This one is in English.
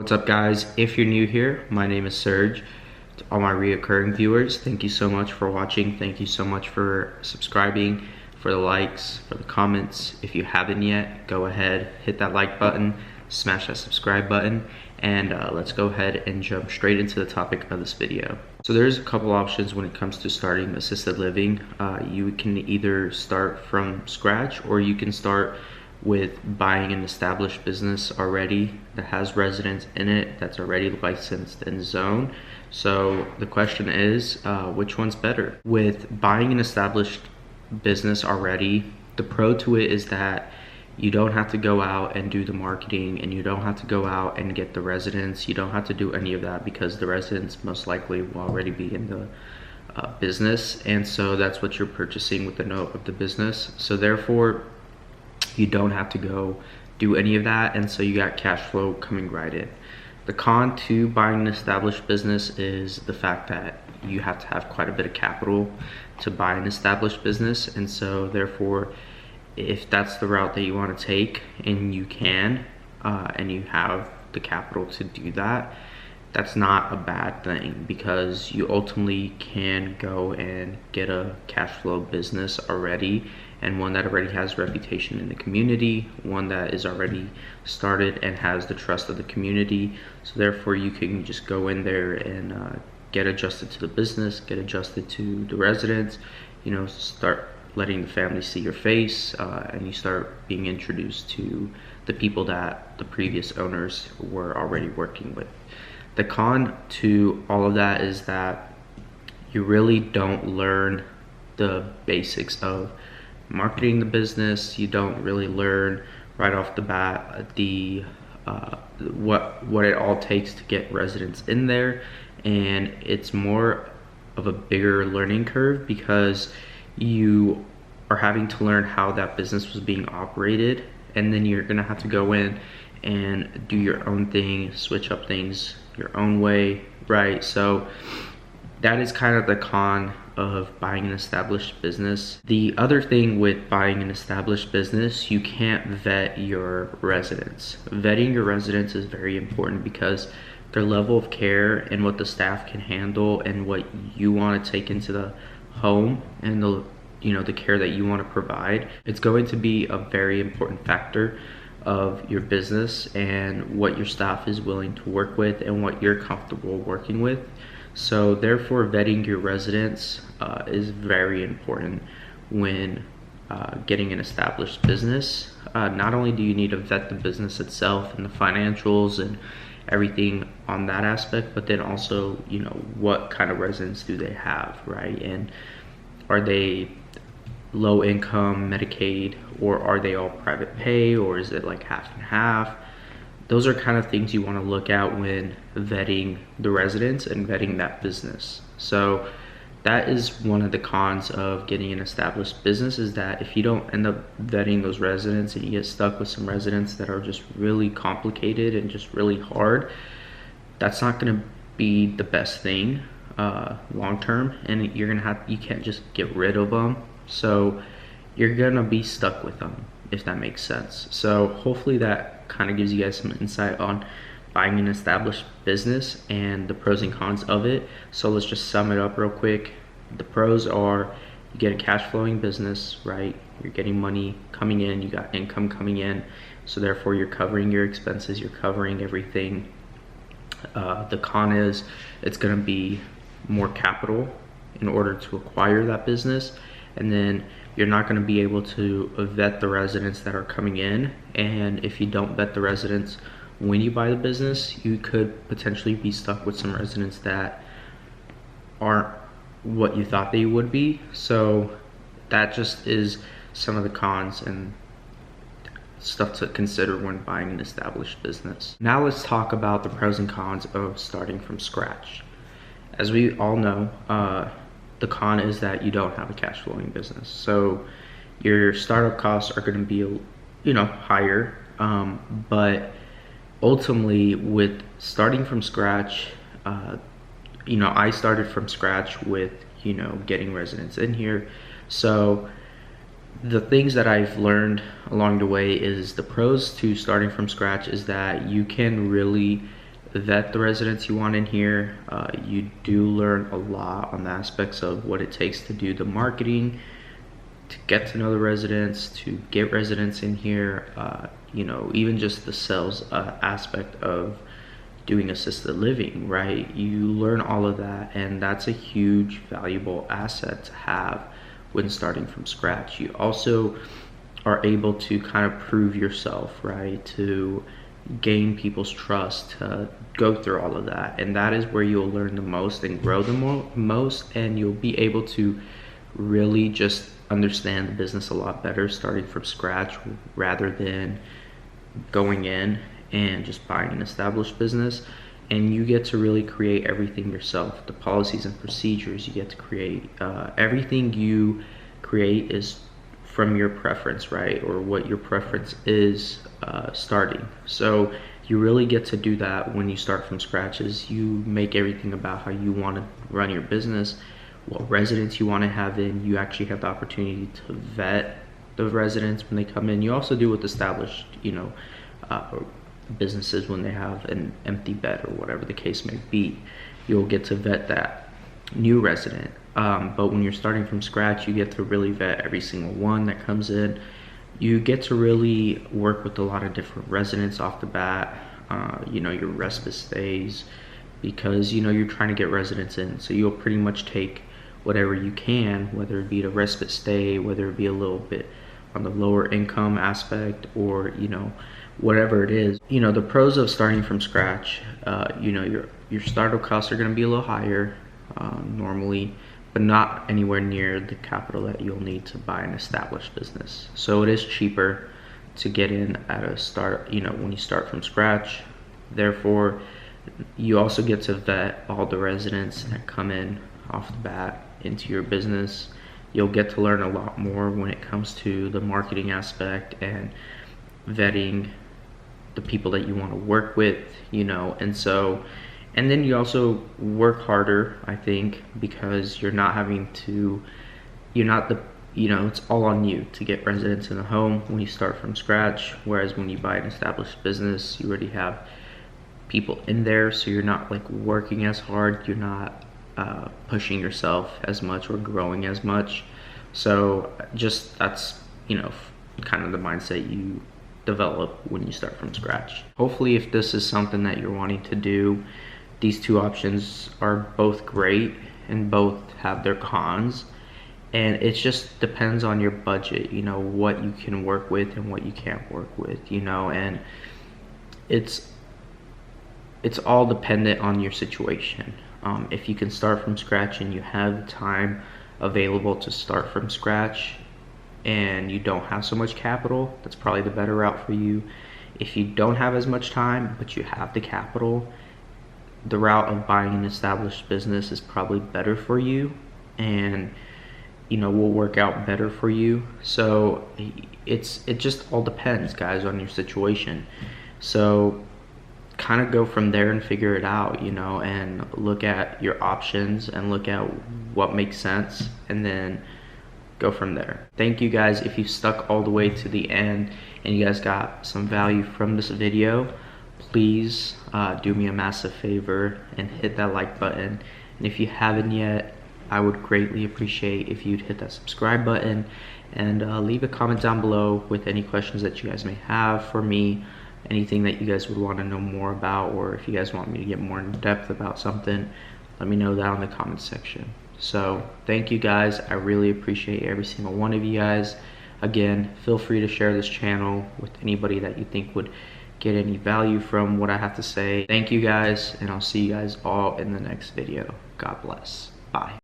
What's up, guys? If you're new here, my name is Serge. To all my reoccurring viewers, thank you so much for watching. Thank you so much for subscribing, for the likes, for the comments. If you haven't yet, go ahead, hit that like button, smash that subscribe button, and let's go ahead and jump straight into the topic of this video. So there's a couple options when it comes to starting assisted living. You can either start from scratch, or you can start with buying an established business already that has residents in it, that's already licensed and zoned. So the question is, which one's better? With buying an established business already, the pro to it is that you don't have to go out and do the marketing, and you don't have to go out and get the residents. You don't have to do any of that because the residents most likely will already be in the business, and so that's what you're purchasing with the note of the business. So therefore, you don't have to go do any of that, and so you got cash flow coming right in. The con to buying an established business is the fact that you have to have quite a bit of capital to buy an established business, and so therefore, if that's the route that you want to take and you can, and you have the capital to do that, that's not a bad thing, because you ultimately can go and get a cash flow business already, and one that already has reputation in the community, one that is already started and has the trust of the community. So therefore, you can just go in there and get adjusted to the business, get adjusted to the residents, start letting the family see your face, and you start being introduced to the people that the previous owners were already working with. The con to all of that is that you really don't learn the basics of marketing the business. You don't really learn right off the bat what it all takes to get residents in there, and it's more of a bigger learning curve because you are having to learn how that business was being operated, and then you're gonna have to go in and do your own thing, switch up things your own way, right? So that is kind of the con of buying an established business. The other thing with buying an established business, you can't vet your residents. Vetting your residents is very important because their level of care and what the staff can handle and what you want to take into the home and the care that you want to provide, it's going to be a very important factor of your business and what your staff is willing to work with and what you're comfortable working with. So therefore, vetting your residents is very important when getting an established business. Not only do you need to vet the business itself and the financials and everything on that aspect, but then also, what kind of residents do they have, right? And are they low income, Medicaid, or are they all private pay, or is it like half and half? Those are kind of things you want to look at when vetting the residents and vetting that business. So that is one of the cons of getting an established business, is that if you don't end up vetting those residents and you get stuck with some residents that are just really complicated and just really hard, that's not going to be the best thing long term, and you can't just get rid of them. So you're gonna be stuck with them, if that makes sense. So hopefully that kind of gives you guys some insight on buying an established business and the pros and cons of it. So let's just sum it up real quick. The pros are, you get a cash flowing business, right? You're getting money coming in, you got income coming in, so therefore you're covering your expenses, you're covering everything. The con is it's gonna be more capital in order to acquire that business, and then you're not going to be able to vet the residents that are coming in. And if you don't vet the residents when you buy the business, you could potentially be stuck with some residents that aren't what you thought they would be. So that just is some of the cons and stuff to consider when buying an established business. Now let's talk about the pros and cons of starting from scratch. As we all know, the con is that you don't have a cash flowing business. So your startup costs are going to be, higher. But ultimately, with starting from scratch, I started from scratch with, getting residents in here. So the things that I've learned along the way is the pros to starting from scratch is that you can really vet the residents you want in here. You do learn a lot on the aspects of what it takes to do the marketing, to get to know the residents, to get residents in here, you know, even just the sales aspect of doing assisted living, right? You learn all of that, and that's a huge valuable asset to have when starting from scratch. You also are able to kind of prove yourself, right? To gain people's trust, to go through all of that. And that is where you'll learn the most and grow the most, and you'll be able to really just understand the business a lot better starting from scratch rather than going in and just buying an established business. And you get to really create everything yourself. The policies and procedures you get to create, everything you create is from your preference, right? Or what your preference is starting. So you really get to do that when you start from scratch. Is you make everything about how you want to run your business, what residents you want to have in. You actually have the opportunity to vet the residents when they come in. You also do with established, you know, businesses when they have an empty bed or whatever the case may be. You'll get to vet that new resident. But when you're starting from scratch, you get to really vet every single one that comes in. You get to really work with a lot of different residents off the bat, you know, your respite stays, because, you know, you're trying to get residents in. So you'll pretty much take whatever you can, whether it be a respite stay, whether it be a little bit on the lower income aspect, or, you know, whatever it is. You know, the pros of starting from scratch, you know, your startup costs are going to be a little higher normally, but not anywhere near the capital that you'll need to buy an established business. So it is cheaper to get in at a start, you know, when you start from scratch. Therefore, you also get to vet all the residents that come in off the bat into your business. You'll get to learn a lot more when it comes to the marketing aspect and vetting the people that you want to work with, you know. And then you also work harder, I think, because you're not you know, it's all on you to get residents in the home when you start from scratch. Whereas when you buy an established business, you already have people in there, so you're not like working as hard, you're not pushing yourself as much or growing as much. So just that's, you know, kind of the mindset you develop when you start from scratch. Hopefully, if this is something that you're wanting to do, these two options are both great and both have their cons, and it just depends on your budget, you know, what you can work with and what you can't work with, you know. And it's all dependent on your situation. If you can start from scratch and you have time available to start from scratch and you don't have so much capital, that's probably the better route for you. If you don't have as much time but you have the capital, the route of buying an established business is probably better for you, and, you know, will work out better for you. So it just all depends, guys, on your situation. So kind of go from there and figure it out, you know, and look at your options and look at what makes sense, and then go from there. Thank you guys if you stuck all the way to the end and you guys got some value from this video. Please do me a massive favor and hit that like button, and if you haven't yet, I would greatly appreciate if you'd hit that subscribe button and leave a comment down below with any questions that you guys may have for me, anything that you guys would want to know more about, or if you guys want me to get more in depth about something, let me know that in the comment section. So thank you guys, I really appreciate every single one of you guys. Again, feel free to share this channel with anybody that you think would get any value from what I have to say. Thank you guys, and I'll see you guys all in the next video. God bless. Bye.